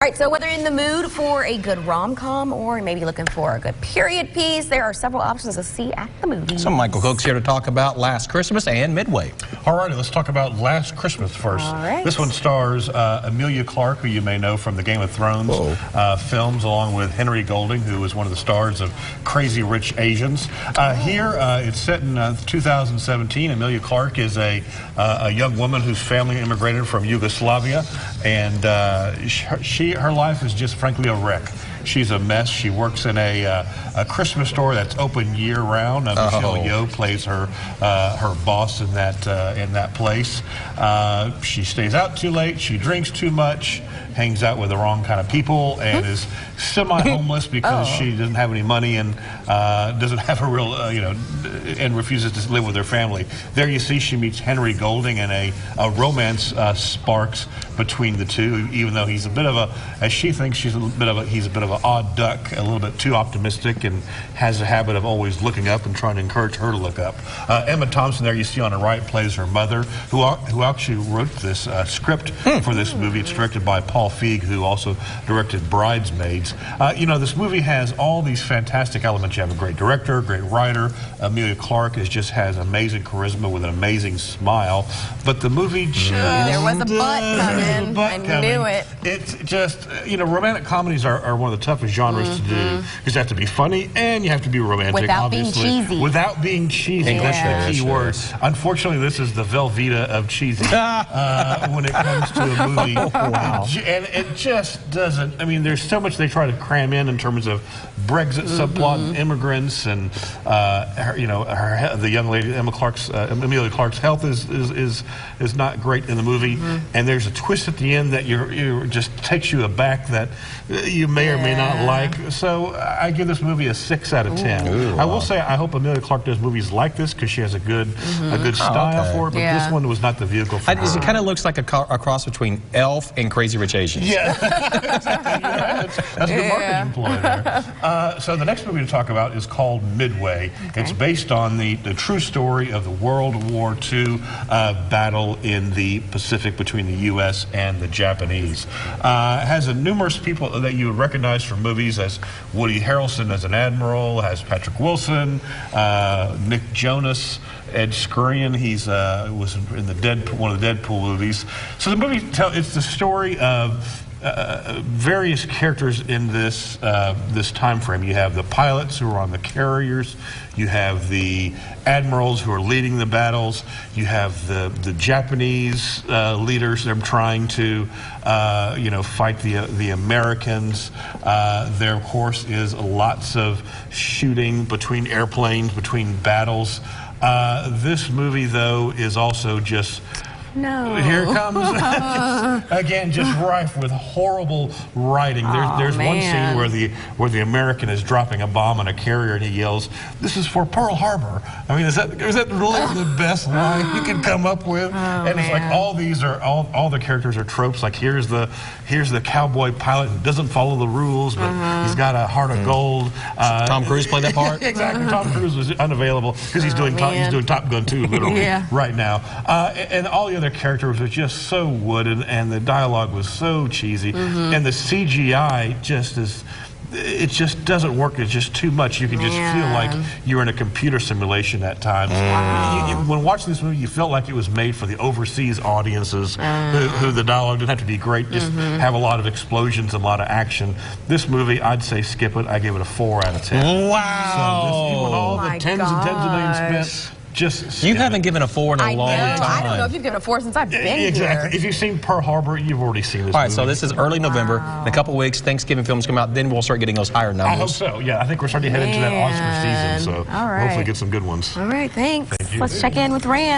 All right, so whether in the mood for a good rom-com or maybe looking for a good period piece, there are several options to see at the movies. So Michael Cook's here to talk about Last Christmas and Midway. All righty, let's talk about Last Christmas first. All right. This one stars Emilia Clarke, who you may know from the Game of Thrones films, along with Henry Golding, who was one of the stars of Crazy Rich Asians. Here, it's set in 2017. Emilia Clarke is a young woman whose family immigrated from Yugoslavia, and her life is just frankly a wreck. She's a mess. She works in a Christmas store that's open year-round. Michelle Yeoh plays her boss in that place. She stays out too late. She drinks too much. Hangs out with the wrong kind of people, and is semi-homeless because she doesn't have any money and doesn't have a real, and refuses to live with her family. There you see she meets Henry Golding, and a romance sparks between the two, even though he's a bit of a, as she thinks, he's a bit of an odd duck, a little bit too optimistic, and has a habit of always looking up and trying to encourage her to look up. Emma Thompson, there you see on the right, plays her mother, who actually wrote this script for this movie. It's directed by Paul Feig, who also directed Bridesmaids. This movie has all these fantastic elements. You have a great director, great writer. Emilia Clarke just has amazing charisma with an amazing smile. But the movie just... There was a butt coming. I knew it. It's just, romantic comedies are one of the toughest genres to do, because you have to be funny and you have to be romantic, without obviously. being cheesy. Without being cheesy. That's the key word. Unfortunately, this is the Velveeta of cheesy when it comes to a movie. And it just doesn't, there's so much they try to cram in terms of Brexit subplot and immigrants, and the young lady Emilia Clarke's health is not great in the movie, and there's a twist at the end that just takes you aback that you may or may not like. So I give this movie a 6 out of 10. I will say I hope Emilia Clarke does movies like this, because she has a good style for it, but this one was not the vehicle for her. It kind of looks like a cross between Elf and Crazy Rich Asians. Yeah, exactly. That's a good marketing ploy there. So the next movie to talk about is called Midway. It's based on the true story of the World War II battle in the Pacific between the U.S. and the Japanese. It has numerous people that you would recognize from movies, as Woody Harrelson as an admiral, has Patrick Wilson, Nick Jonas, Ed Skrein. He's was in one of the Deadpool movies. So the movie it's the story of various characters in this time frame. You have the pilots who are on the carriers. You have the admirals who are leading the battles. You have the Japanese leaders. They're trying to fight the Americans. There, of course, is lots of shooting between airplanes, between battles. This movie, though, is also just... Here it comes again, just rife with horrible writing. There's one scene where the American is dropping a bomb on a carrier, and he yells, "This is for Pearl Harbor." Is that really the best line you can come up with? It's like all the characters are tropes. Like here's the cowboy pilot who doesn't follow the rules, but he's got a heart of gold. Tom Cruise played that part. Exactly. Tom Cruise was unavailable because he's doing Top Gun 2 literally right now, and all the other characters were just so wooden, and the dialogue was so cheesy, and the CGI it just doesn't work. It's just too much. You can just feel like you're in a computer simulation at times. When watching this movie, you felt like it was made for the overseas audiences who the dialogue didn't have to be great, just have a lot of explosions, a lot of action. This movie, I'd say skip it. I give it a 4 out of 10. Wow. So even all the tens and tens of millions spent, you haven't given a 4 in a long time. I don't know if you've given a 4 since I've been here. If you've seen Pearl Harbor, you've already seen this movie. movie. So this is early November. In a couple weeks, Thanksgiving films come out. Then we'll start getting those higher numbers. I hope so. Yeah, I think we're starting to head into that Oscar season. So hopefully get some good ones. All right, thanks. Thank you. Let's check in with Rand.